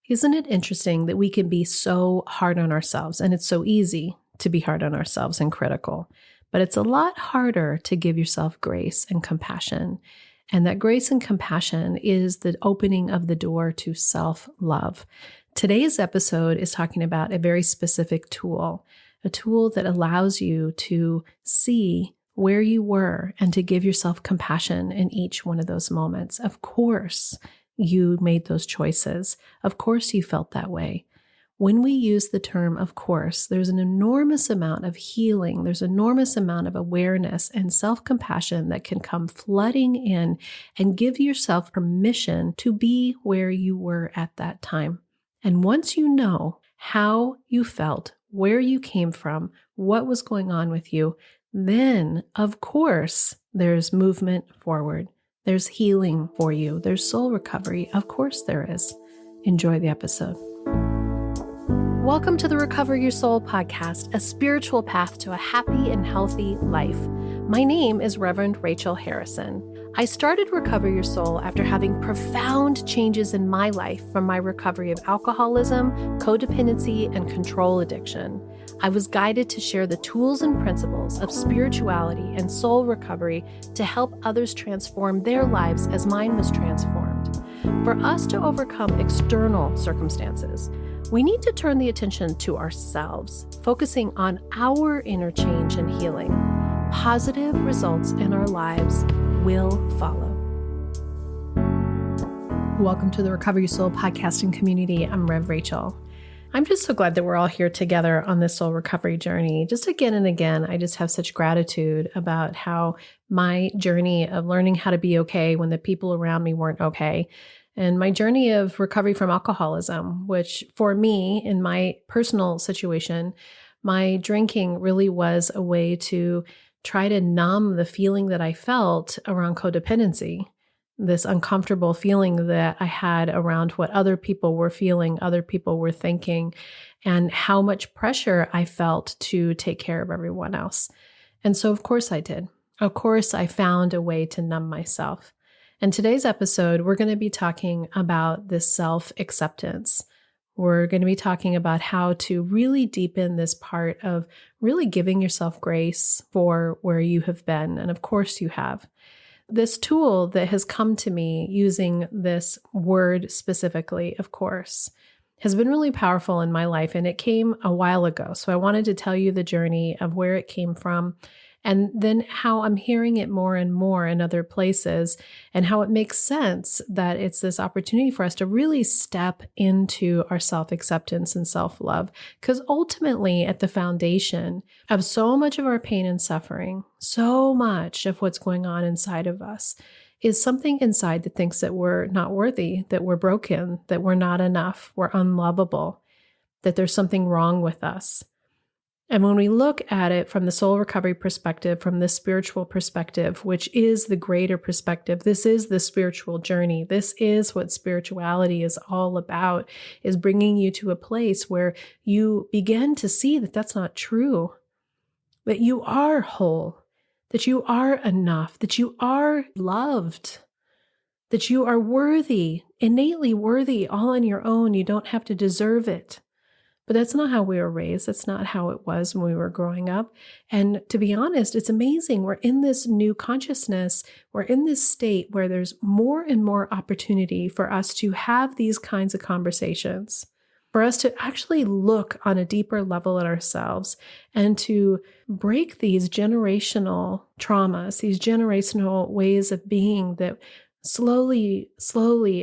Isn't it interesting that we can be so hard on ourselves, and it's so easy to be hard on ourselves and critical, but it's a lot harder to give yourself grace and compassion. And that grace and compassion is the opening of the door to self-love. Today's episode is talking about a very specific tool, a tool that allows you to see where you were and to give yourself compassion in each one of those moments. Of course, you made those choices. Of course, you felt that way. When we use the term of course, there's an enormous amount of healing. There's an enormous amount of awareness and self-compassion that can come flooding in and give yourself permission to be where you were at that time. And once you know how you felt, where you came from, what was going on with you, then, of course, there's movement forward. There's healing for you. There's soul recovery. Of course there is. Enjoy the episode. Welcome to the Recover Your Soul podcast, a spiritual path to a happy and healthy life. My name is Rev Rachel Harrison. I started Recover Your Soul after having profound changes in my life from my recovery of alcoholism, codependency, and control addiction. I was guided to share the tools and principles of spirituality and soul recovery to help others transform their lives as mine was transformed. For us to overcome external circumstances, we need to turn the attention to ourselves, focusing on our inner change and healing. Positive results in our lives will follow. Welcome to the Recover Your Soul podcasting community. I'm Rev Rachel. I'm just so glad that we're all here together on this soul recovery journey. Just again and again, I just have such gratitude about how my journey of learning how to be okay when the people around me weren't okay, and my journey of recovery from alcoholism, which for me, in my personal situation, my drinking really was a way to try to numb the feeling that I felt around codependency, this uncomfortable feeling that I had around what other people were feeling, other people were thinking, and how much pressure I felt to take care of everyone else. And so, of course, I did. Of course, I found a way to numb myself. In today's episode, we're going to be talking about this self-acceptance. We're going to be talking about how to really deepen this part of really giving yourself grace for where you have been. And of course you have. This tool that has come to me using this word specifically, of course, has been really powerful in my life. And it came a while ago. So I wanted to tell you the journey of where it came from, and then how I'm hearing it more and more in other places, and how it makes sense that it's this opportunity for us to really step into our self-acceptance and self-love. Because ultimately, at the foundation of so much of our pain and suffering, so much of what's going on inside of us is something inside that thinks that we're not worthy, that we're broken, that we're not enough, we're unlovable, that there's something wrong with us. And when we look at it from the soul recovery perspective, from the spiritual perspective, which is the greater perspective, this is the spiritual journey. This is what spirituality is all about, is bringing you to a place where you begin to see that that's not true, that you are whole, that you are enough, that you are loved, that you are worthy, innately worthy all on your own. You don't have to deserve it. But that's not how we were raised. That's not how it was when we were growing up. And to be honest, it's amazing. We're in this new consciousness. We're in this state where there's more and more opportunity for us to have these kinds of conversations, for us to actually look on a deeper level at ourselves and to break these generational traumas, these generational ways of being that slowly,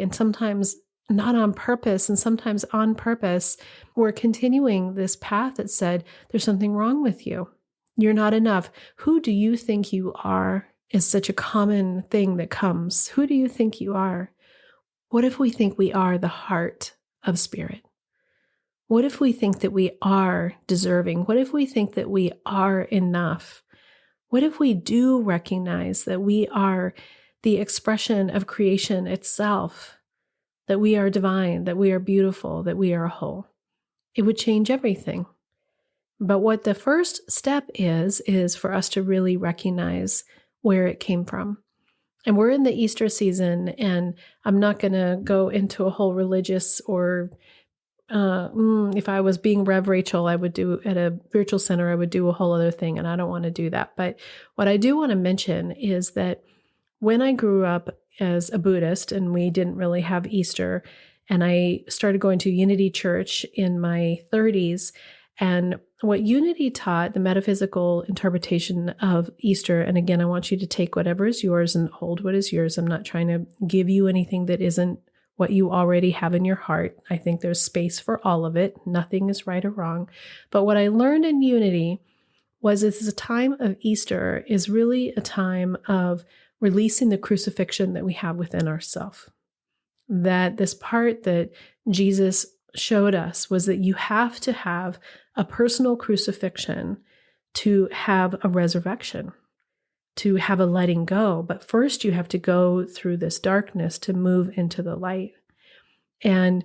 and sometimes not on purpose, and sometimes on purpose, we're continuing this path that said, there's something wrong with you. You're not enough. Who do you think you are is such a common thing that comes. Who do you think you are? What if we think we are the heart of spirit? What if we think that we are deserving? What if we think that we are enough? What if we do recognize that we are the expression of creation itself? That we are divine, that we are beautiful, that we are whole? It would change everything. But what the first step is for us to really recognize where it came from. And we're in the Easter season, and I'm not going to go into a whole religious or if I was being Rev Rachel, I would do at a spiritual center, I would do a whole other thing, and I don't want to do that. But what I do want to mention is that when I grew up as a Buddhist and we didn't really have Easter, and I started going to Unity Church in my 30s, and what Unity taught, the metaphysical interpretation of Easter, and again, I want you to take whatever is yours and hold what is yours. I'm not trying to give you anything that isn't what you already have in your heart. I think there's space for all of it. Nothing is right or wrong. But what I learned in Unity was this a time of Easter is really a time of releasing the crucifixion that we have within ourselves. That this part that Jesus showed us was that you have to have a personal crucifixion to have a resurrection, to have a letting go. But first you have to go through this darkness to move into the light. And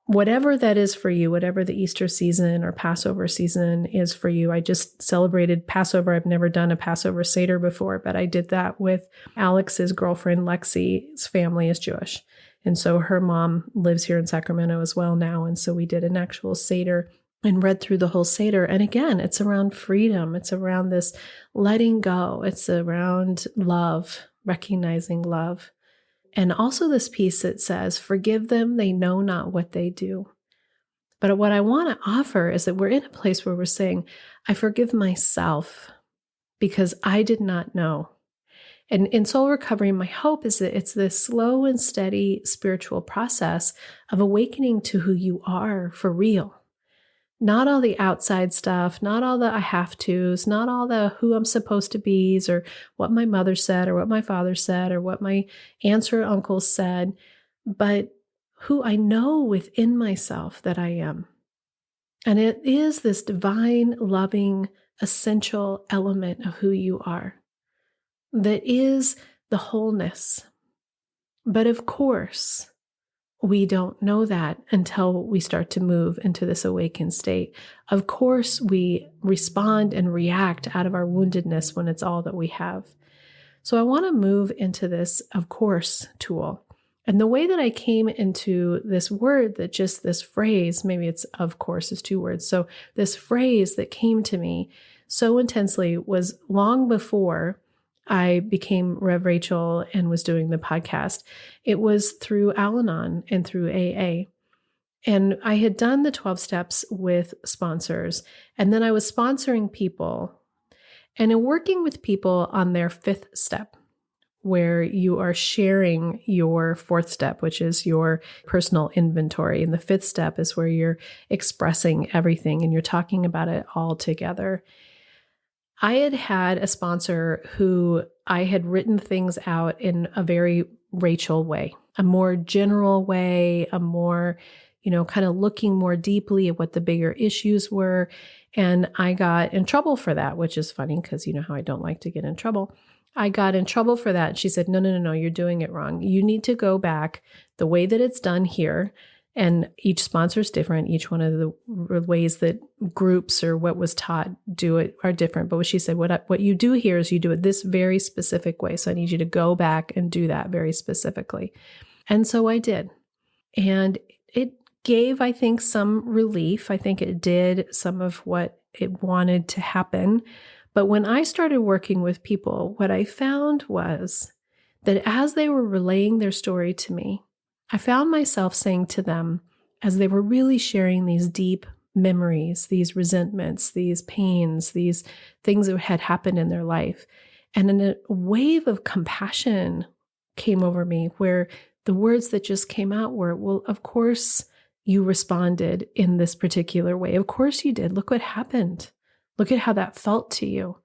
whatever that is for you, whatever the Easter season or Passover season is for you, I just celebrated Passover. I've never done a Passover Seder before, but I did that with Alex's girlfriend. Lexi's family is Jewish. And so her mom lives here in Sacramento as well now. And so we did an actual Seder and read through the whole Seder. And again, it's around freedom. It's around this letting go. It's around love, recognizing love. And also this piece that says, forgive them, they know not what they do. But what I want to offer is that we're in a place where we're saying, I forgive myself because I did not know. And in soul recovery, my hope is that it's this slow and steady spiritual process of awakening to who you are for real. Not all the outside stuff, not all the I have to's, not all the who I'm supposed to be's or what my mother said or what my father said or what my aunts or uncles said, but who I know within myself that I am. And it is this divine, loving, essential element of who you are that is the wholeness. But of course, we don't know that until we start to move into this awakened state. Of course, we respond and react out of our woundedness when it's all that we have. So I want to move into this of course tool. And the way that I came into this word, that just this phrase, maybe it's of course is 2 words. So this phrase that came to me so intensely was long before I became Rev Rachel and was doing the podcast. It was through Al-Anon and through AA. And I had done the 12 steps with sponsors. And then I was sponsoring people and in working with people on their 5th step, where you are sharing your 4th step, which is your personal inventory. And the 5th step is where you're expressing everything and you're talking about it all together. I had had a sponsor who I had written things out in a very Rachel way, a more general way, a more, kind of looking more deeply at what the bigger issues were. And I got in trouble for that, which is funny because you know how I don't like to get in trouble. I got in trouble for that. She said, no, you're doing it wrong. You need to go back the way that it's done here. And each sponsor is different. Each one of the ways that groups or what was taught do it are different. But what she said, what you do here is you do it this very specific way. So I need you to go back and do that very specifically. And so I did. And it gave, I think, some relief. I think it did some of what it wanted to happen. But when I started working with people, what I found was that as they were relaying their story to me, I found myself saying to them, as they were really sharing these deep memories, these resentments, these pains, these things that had happened in their life, and then a wave of compassion came over me where the words that just came out were, well, of course you responded in this particular way. Of course you did. Look what happened. Look at how that felt to you.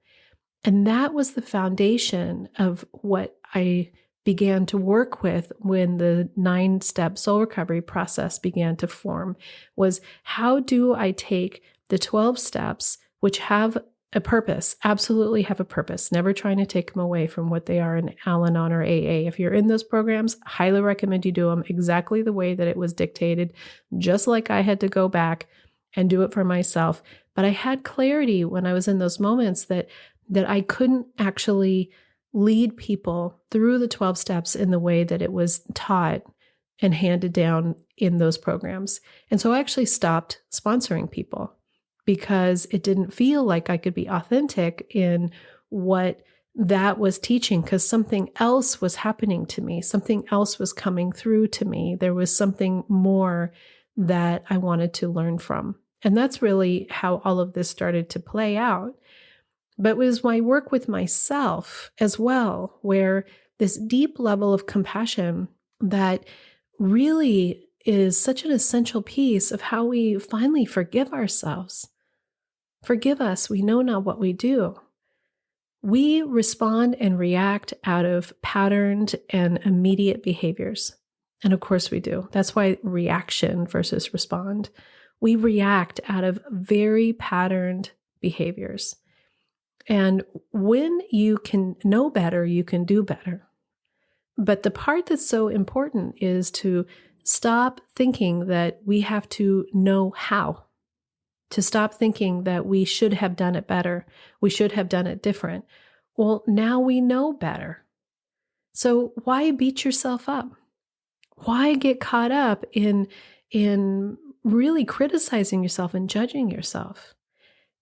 And that was the foundation of what I began to work with when the 9-step soul recovery process began to form, was how do I take the 12 steps, which have a purpose, absolutely have a purpose, never trying to take them away from what they are in Al-Anon or AA. If you're in those programs, highly recommend you do them exactly the way that it was dictated, just like I had to go back and do it for myself. But I had clarity when I was in those moments that I couldn't actually lead people through the 12 steps in the way that it was taught and handed down in those programs. And so I actually stopped sponsoring people because it didn't feel like I could be authentic in what that was teaching, because something else was happening to me. Something else was coming through to me. There was something more that I wanted to learn from. And that's really how all of this started to play out. But it was my work with myself as well, where this deep level of compassion that really is such an essential piece of how we finally forgive ourselves. Forgive us, we know not what we do. We respond and react out of patterned and immediate behaviors. And of course we do. That's why reaction versus respond. We react out of very patterned behaviors. And when you can know better, you can do better. But the part that's so important is to stop thinking that we have to know how, to stop thinking that we should have done it better, we should have done it different. Well, now we know better. So why beat yourself up? Why get caught up in really criticizing yourself and judging yourself?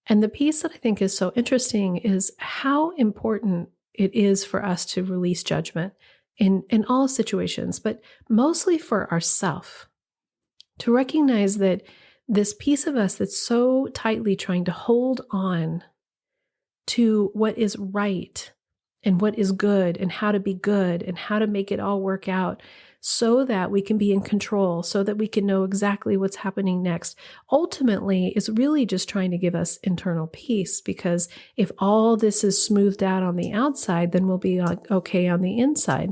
And the piece that I think is so interesting is how important it is for us to release judgment in all situations, but mostly for ourselves. To recognize that this piece of us that's so tightly trying to hold on to what is right and what is good and how to be good and how to make it all work out so that we can be in control, so that we can know exactly what's happening next, ultimately is really just trying to give us internal peace. Because if all this is smoothed out on the outside, then we'll be okay on the inside.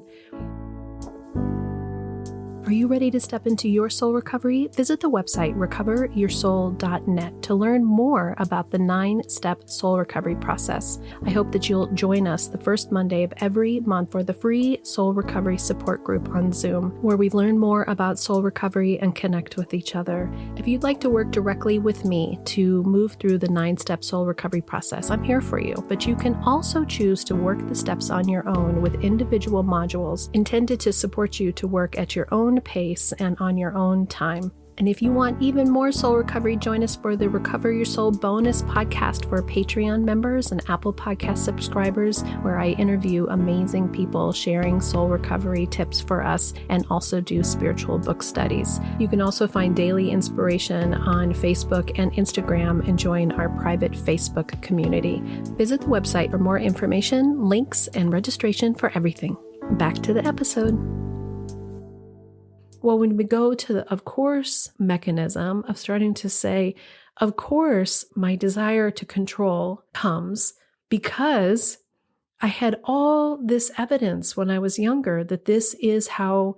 Are you ready to step into your soul recovery? Visit the website recoveryoursoul.net to learn more about the 9-step soul recovery process. I hope that you'll join us the first Monday of every month for the free soul recovery support group on Zoom, where we learn more about soul recovery and connect with each other. If you'd like to work directly with me to move through the 9-step soul recovery process, I'm here for you. But you can also choose to work the steps on your own with individual modules intended to support you to work at your own pace and on your own time. And if you want even more soul recovery, join us for the Recover Your Soul bonus podcast for Patreon members and Apple Podcast subscribers, where I interview amazing people sharing soul recovery tips for us and also do spiritual book studies. You can also find daily inspiration on Facebook and Instagram and join our private Facebook community. Visit the website for more information, links, and registration for everything. Back to the episode. Well, when we go to the of course mechanism of starting to say, of course, my desire to control comes because I had all this evidence when I was younger that this is how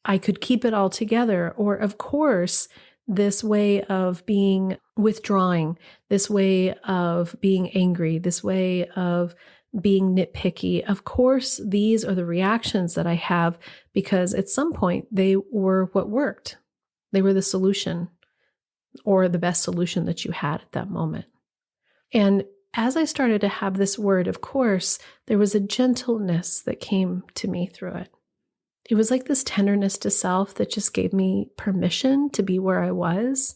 I could keep it all together. Or of course, this way of being withdrawing, this way of being angry, this way of being nitpicky. Of course, these are the reactions that I have because at some point they were what worked. They were the solution or the best solution that you had at that moment. And as I started to have this word, of course, there was a gentleness that came to me through it. It was like this tenderness to self that just gave me permission to be where I was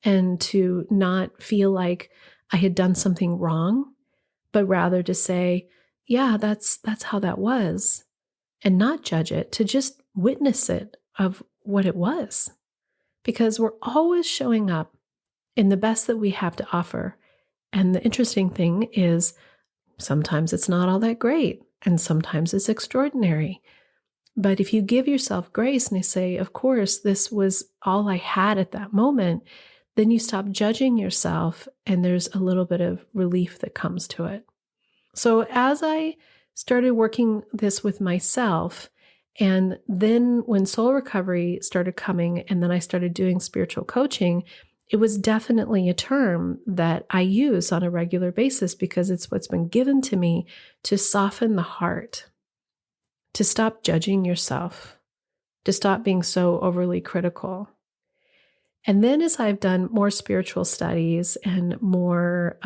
and to not feel like I had done something wrong, but rather to say, yeah, that's how that was, and not judge it, to just witness it of what it was. Because we're always showing up in the best that we have to offer. And the interesting thing is sometimes it's not all that great, and sometimes it's extraordinary. But if you give yourself grace and you say, of course, this was all I had at that moment, then you stop judging yourself and there's a little bit of relief that comes to it. So as I started working this with myself, and then when soul recovery started coming, and then I started doing spiritual coaching, it was definitely a term that I use on a regular basis because it's what's been given to me to soften the heart, to stop judging yourself, to stop being so overly critical. And then as I've done more spiritual studies and more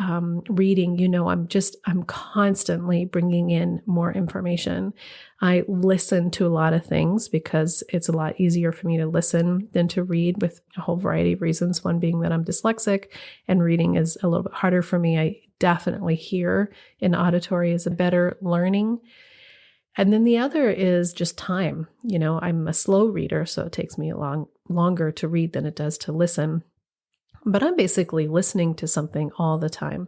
reading, I'm constantly bringing in more information. I listen to a lot of things because it's a lot easier for me to listen than to read, with a whole variety of reasons. One being that I'm dyslexic and reading is a little bit harder for me. I definitely hear in auditory is a better learning. And then the other is just time. I'm a slow reader, so it takes me longer to read than it does to listen. But I'm basically listening to something all the time.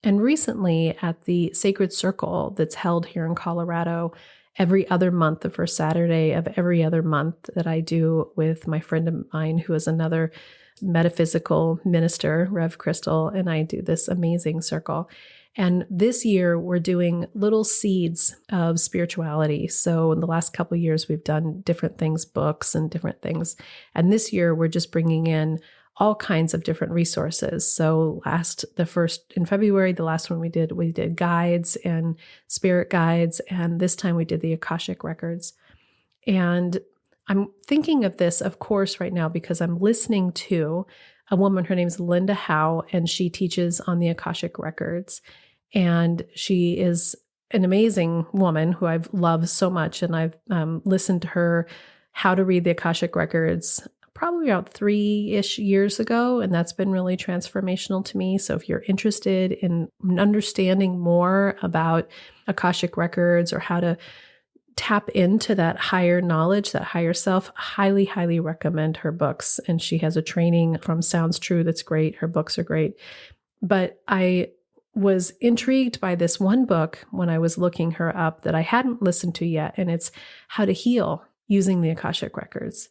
And recently at the Sacred Circle that's held here in Colorado every other month, the first Saturday of every other month, that I do with my friend of mine who is another metaphysical minister, Rev Crystal, and I do this amazing circle. And this year we're doing little seeds of spirituality. So in the last couple of years, we've done different things, books and different things. And this year we're just bringing in all kinds of different resources. So in February, the last one we did guides and spirit guides. And this time we did the Akashic records. And I'm thinking of this, of course, right now because I'm listening to a woman. Her name's Linda Howe, and she teaches on the Akashic records. And she is an amazing woman who I've loved so much. And I've listened to her how to read the Akashic records probably about 3-ish years ago. And that's been really transformational to me. So if you're interested in understanding more about Akashic records or how to tap into that higher knowledge, that higher self, highly, highly recommend her books. And she has a training from Sounds True that's great. Her books are great. But I was intrigued by this one book when I was looking her up that I hadn't listened to yet. And it's How to Heal Using the Akashic Records.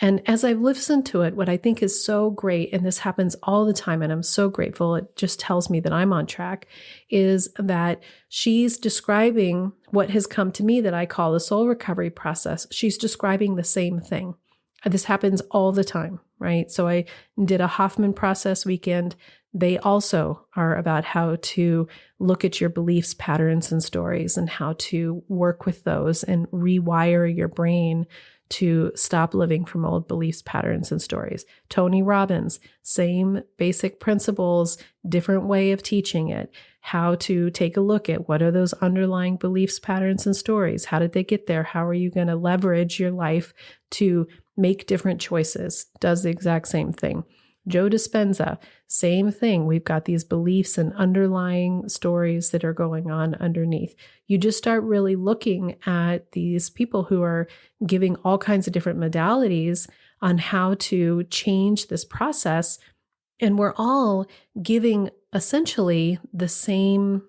And as I've listened to it, what I think is so great, and this happens all the time, and I'm so grateful, it just tells me that I'm on track, is that she's describing what has come to me that I call the soul recovery process. She's describing the same thing. This happens all the time, right? So I did a Hoffman process weekend. They also are about how to look at your beliefs, patterns, and stories, and how to work with those and rewire your brain to stop living from old beliefs, patterns, and stories. Tony Robbins, same basic principles, different way of teaching it. How to take a look at what are those underlying beliefs, patterns, and stories? How did they get there? How are you going to leverage your life to make different choices? Does the exact same thing. Joe Dispenza, same thing. We've got these beliefs and underlying stories that are going on underneath. You just start really looking at these people who are giving all kinds of different modalities on how to change this process. And we're all giving essentially the same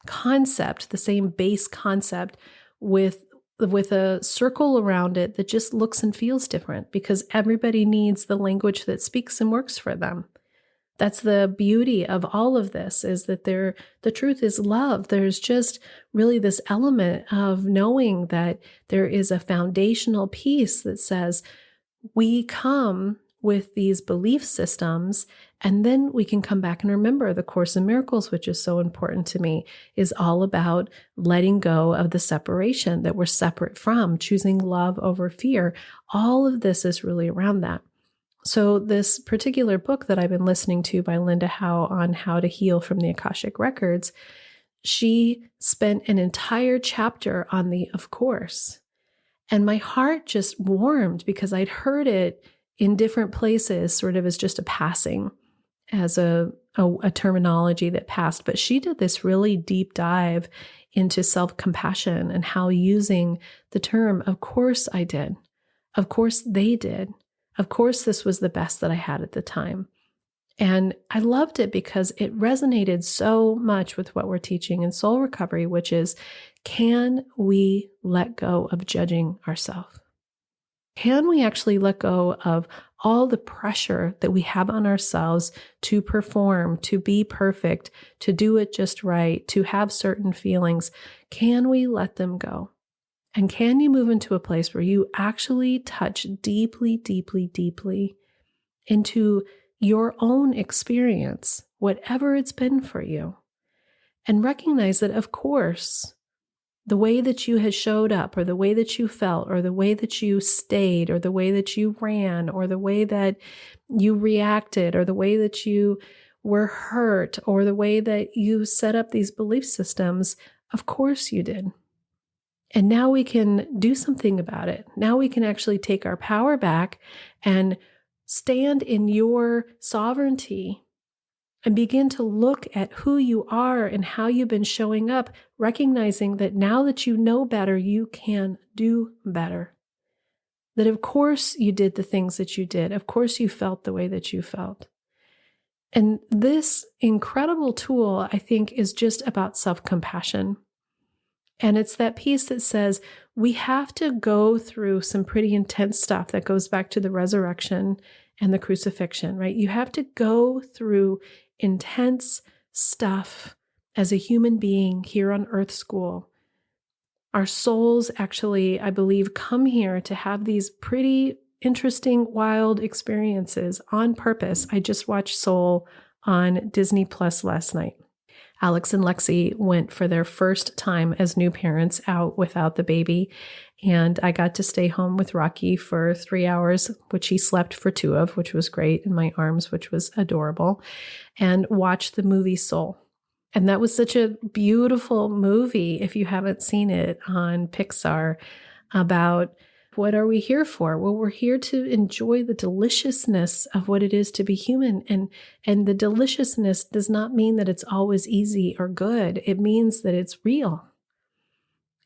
concept, the same base concept with a circle around it that just looks and feels different because everybody needs the language that speaks and works for them. That's the beauty of all of this, is that the truth is love. There's just really this element of knowing that there is a foundational piece that says we come with these belief systems, and then we can come back and remember the Course in Miracles, which is so important to me, is all about letting go of the separation that we're separate from, choosing love over fear. All of this is really around that. So this particular book that I've been listening to by Linda Howe on how to heal from the Akashic Records, she spent an entire chapter on the of course. And my heart just warmed because I'd heard it in different places, sort of as just a passing, as a terminology that passed. But she did this really deep dive into self-compassion and how using the term, of course I did, of course they did, of course this was the best that I had at the time. And I loved it because it resonated so much with what we're teaching in soul recovery, which is, can we let go of judging ourselves? Can we actually let go of all the pressure that we have on ourselves to perform, to be perfect, to do it just right, to have certain feelings? Can we let them go? And can you move into a place where you actually touch deeply, deeply, deeply into your own experience, whatever it's been for you, and recognize that, of course, the way that you had showed up, or the way that you felt, or the way that you stayed, or the way that you ran, or the way that you reacted, or the way that you were hurt, or the way that you set up these belief systems, of course you did. And now we can do something about it. Now we can actually take our power back and stand in your sovereignty and begin to look at who you are and how you've been showing up, recognizing that now that you know better, you can do better. That of course you did the things that you did. Of course you felt the way that you felt. And this incredible tool, I think, is just about self-compassion. And it's that piece that says we have to go through some pretty intense stuff that goes back to the resurrection and the crucifixion, right? You have to go through intense stuff as a human being here on Earth School. Our souls actually, I believe, come here to have these pretty interesting, wild experiences on purpose. I just watched Soul on Disney Plus last night. Alex and Lexi went for their first time as new parents out without the baby. And I got to stay home with Rocky for 3 hours, which he slept for 2 of, which was great, in my arms, which was adorable, and watch the movie Soul. And that was such a beautiful movie, if you haven't seen it, on Pixar, about what are we here for? Well, we're here to enjoy the deliciousness of what it is to be human. And the deliciousness does not mean that it's always easy or good. It means that it's real.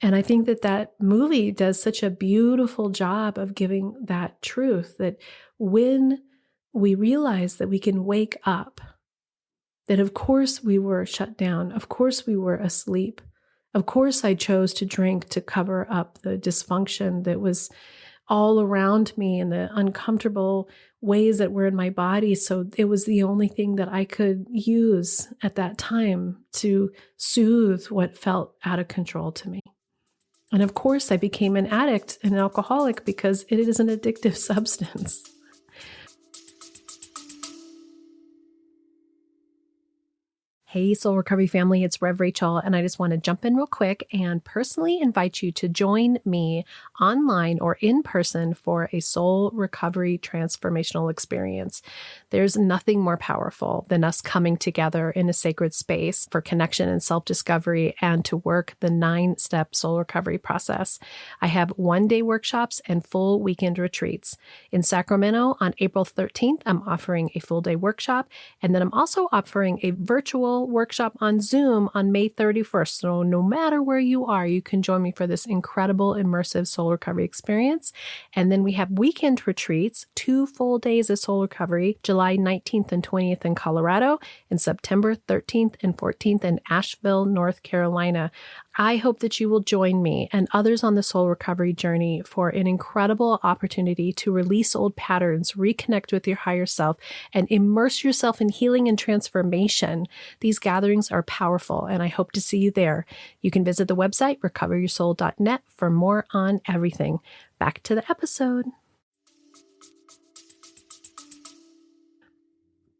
And I think that that movie does such a beautiful job of giving that truth, that when we realize that we can wake up, that of course we were shut down, of course we were asleep, of course I chose to drink to cover up the dysfunction that was all around me and the uncomfortable ways that were in my body. So it was the only thing that I could use at that time to soothe what felt out of control to me. And of course I became an addict and an alcoholic because it is an addictive substance. Hey, Soul Recovery family, it's Rev Rachel, and I just want to jump in real quick and personally invite you to join me online or in person for a soul recovery transformational experience. There's nothing more powerful than us coming together in a sacred space for connection and self-discovery and to work the 9-step soul recovery process. I have 1-day workshops and full weekend retreats. In Sacramento on April 13th, I'm offering a full day workshop, and then I'm also offering a virtual workshop on Zoom on May 31st. So no matter where you are, you can join me for this incredible immersive soul recovery experience. And then we have weekend retreats, 2 full days of soul recovery, July 19th and 20th in Colorado, and September 13th and 14th in Asheville, North Carolina. I hope that you will join me and others on the soul recovery journey for an incredible opportunity to release old patterns, reconnect with your higher self, and immerse yourself in healing and transformation. These gatherings are powerful, and I hope to see you there. You can visit the website, recoveryoursoul.net, for more on everything. Back to the episode.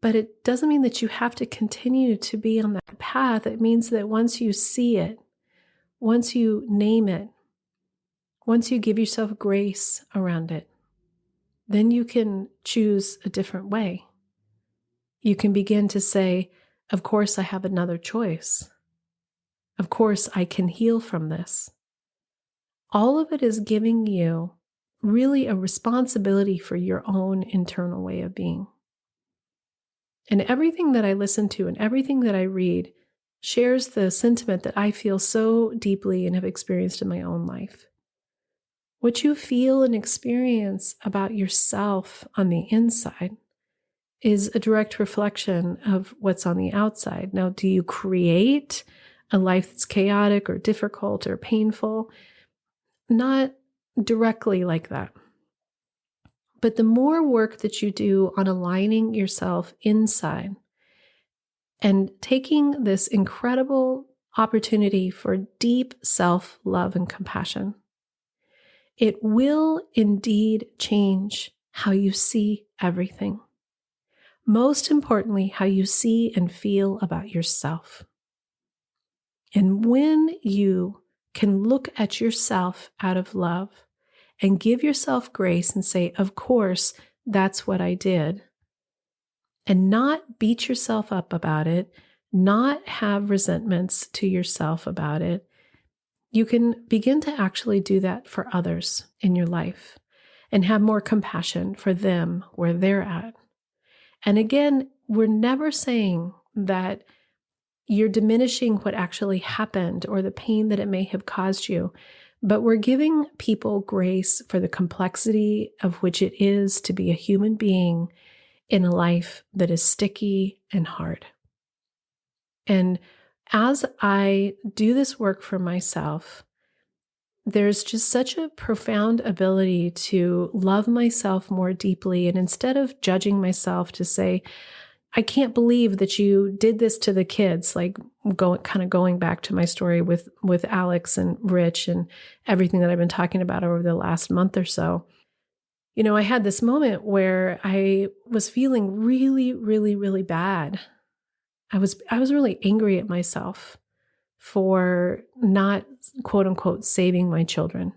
But it doesn't mean that you have to continue to be on that path. It means that once you see it, once you name it, once you give yourself grace around it, then you can choose a different way. You can begin to say, of course, I have another choice. Of course, I can heal from this. All of it is giving you really a responsibility for your own internal way of being. And everything that I listen to and everything that I read shares the sentiment that I feel so deeply and have experienced in my own life. What you feel and experience about yourself on the inside is a direct reflection of what's on the outside. Now, do you create a life that's chaotic or difficult or painful? Not directly like that. But the more work that you do on aligning yourself inside and taking this incredible opportunity for deep self-love and compassion, it will indeed change how you see everything. Most importantly, how you see and feel about yourself. And when you can look at yourself out of love and give yourself grace and say, of course, that's what I did, and not beat yourself up about it, not have resentments to yourself about it, you can begin to actually do that for others in your life and have more compassion for them where they're at. And again, we're never saying that you're diminishing what actually happened or the pain that it may have caused you, but we're giving people grace for the complexity of which it is to be a human being in a life that is sticky and hard. And as I do this work for myself, there's just such a profound ability to love myself more deeply. And instead of judging myself, to say, I can't believe that you did this to the kids, like going back to my story with Alex and Rich and everything that I've been talking about over the last month or so. I had this moment where I was feeling really, really, really bad. I was really angry at myself for not, quote unquote, saving my children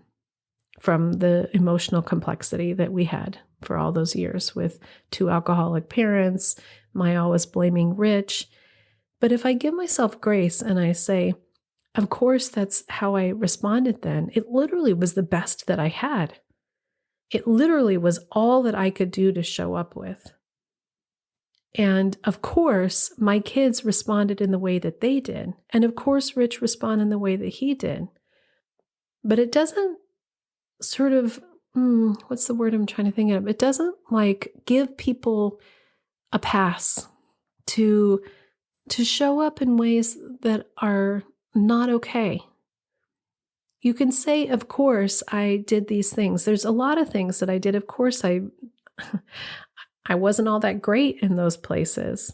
from the emotional complexity that we had for all those years with 2 alcoholic parents, my always blaming Rich. But if I give myself grace and I say, of course, that's how I responded then, it literally was the best that I had. It literally was all that I could do to show up with. And of course, my kids responded in the way that they did. And of course, Rich responded in the way that he did. But it doesn't sort of, what's the word I'm trying to think of? It doesn't give people a pass to show up in ways that are not okay. You can say, of course, I did these things. There's a lot of things that I did. Of course, I wasn't all that great in those places.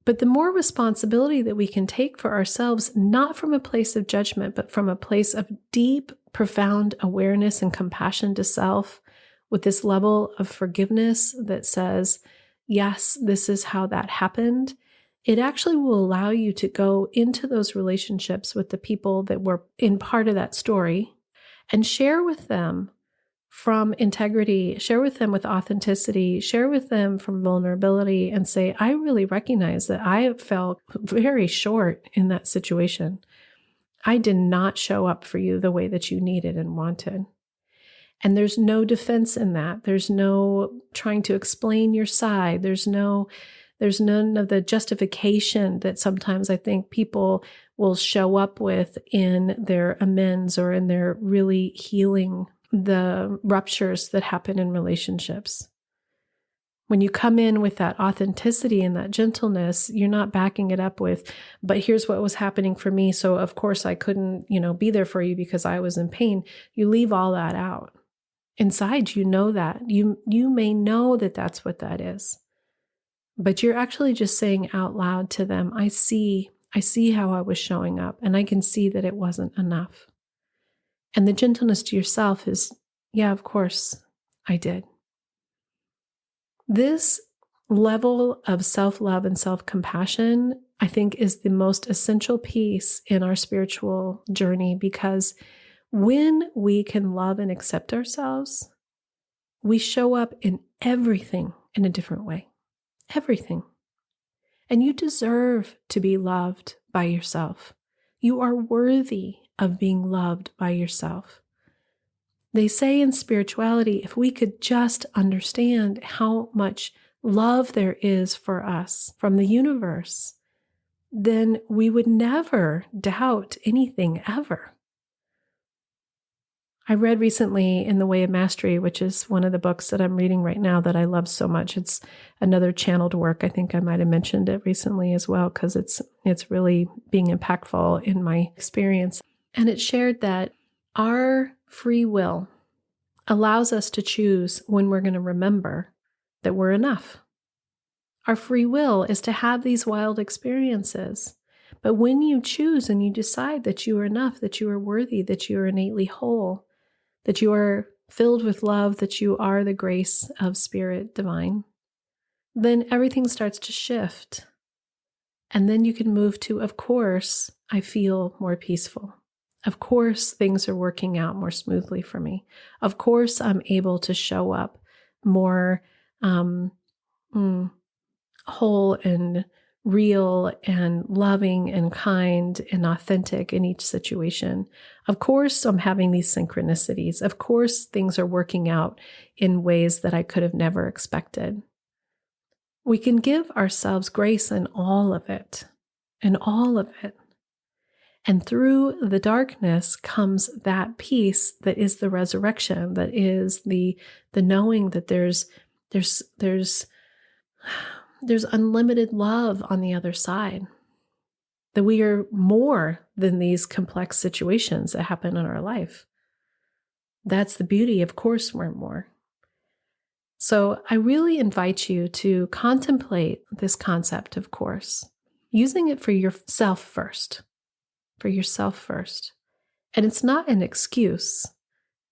But the more responsibility that we can take for ourselves, not from a place of judgment, but from a place of deep, profound awareness and compassion to self, with this level of forgiveness that says, yes, this is how that happened, it actually will allow you to go into those relationships with the people that were in part of that story and share with them from integrity, share with them with authenticity, share with them from vulnerability, and say, I really recognize that I fell very short in that situation. I did not show up for you the way that you needed and wanted. And there's no defense in that. There's no trying to explain your side. There's none of the justification that sometimes I think people will show up with in their amends or in their really healing the ruptures that happen in relationships. When you come in with that authenticity and that gentleness, you're not backing it up with, but here's what was happening for me, so of course I couldn't, be there for you because I was in pain. You leave all that out. Inside, you know that. You may know that that's what that is. But you're actually just saying out loud to them, I see how I was showing up, and I can see that it wasn't enough. And the gentleness to yourself is, yeah, of course, I did. This level of self-love and self-compassion, I think, is the most essential piece in our spiritual journey, because when we can love and accept ourselves, we show up in everything in a different way. Everything. And you deserve to be loved by yourself. You are worthy of being loved by yourself. They say in spirituality, if we could just understand how much love there is for us from the universe, then we would never doubt anything ever. I read recently In the Way of Mastery, which is one of the books that I'm reading right now that I love so much. It's another channeled work. I think I might have mentioned it recently as well, because it's really being impactful in my experience. And it shared that our free will allows us to choose when we're going to remember that we're enough. Our free will is to have these wild experiences. But when you choose and you decide that you are enough, that you are worthy, that you are innately whole, that you are filled with love, that you are the grace of Spirit Divine, then everything starts to shift. And then you can move to, of course, I feel more peaceful. Of course, things are working out more smoothly for me. Of course, I'm able to show up more whole and real and loving and kind and authentic in each situation. Of course, I'm having these synchronicities. Of course, things are working out in ways that I could have never expected. We can give ourselves grace in all of it, in all of it. And through the darkness comes that peace that is the resurrection, that is the knowing that there's unlimited love on the other side, that we are more than these complex situations that happen in our life. That's the beauty. Of course, we're more. So I really invite you to contemplate this concept, of course, using it for yourself first. For yourself first. And it's not an excuse.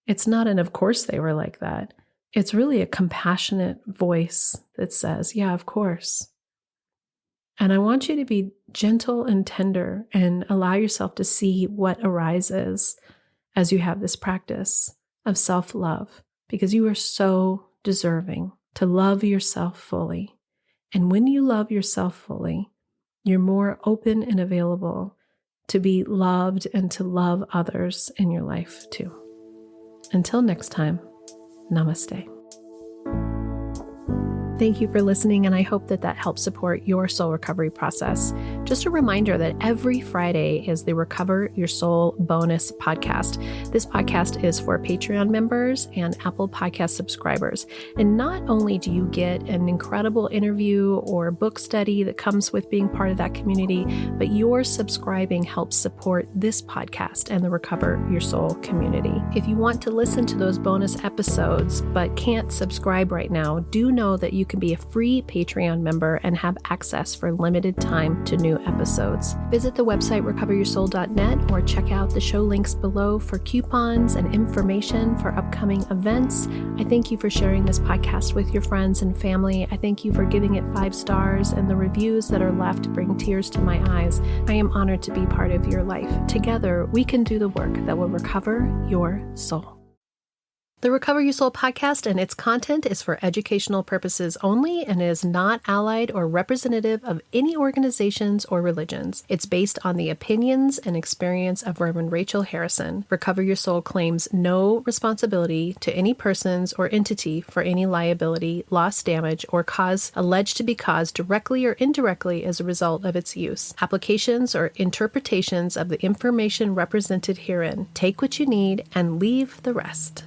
It's not an, of course they were like that. It's really a compassionate voice that says, yeah, of course. And I want you to be gentle and tender and allow yourself to see what arises as you have this practice of self-love, because you are so deserving to love yourself fully. And when you love yourself fully, you're more open and available to be loved and to love others in your life too. Until next time, namaste. Thank you for listening, and I hope that helps support your soul recovery process. Just a reminder that every Friday is the Recover Your Soul bonus podcast. This podcast is for Patreon members and Apple Podcast subscribers. And not only do you get an incredible interview or book study that comes with being part of that community, but your subscribing helps support this podcast and the Recover Your Soul community. If you want to listen to those bonus episodes but can't subscribe right now, do know that you can be a free Patreon member and have access for limited time to new episodes. Visit the website recoveryoursoul.net or check out the show links below for coupons and information for upcoming events. I thank you for sharing this podcast with your friends and family. I thank you for giving it 5 stars, and the reviews that are left bring tears to my eyes. I am honored to be part of your life. Together, we can do the work that will recover your soul. The Recover Your Soul podcast and its content is for educational purposes only and is not allied or representative of any organizations or religions. It's based on the opinions and experience of Rev Rachel Harrison. Recover Your Soul claims no responsibility to any persons or entity for any liability, loss, damage, or cause alleged to be caused directly or indirectly as a result of its use. Applications or interpretations of the information represented herein. Take what you need and leave the rest.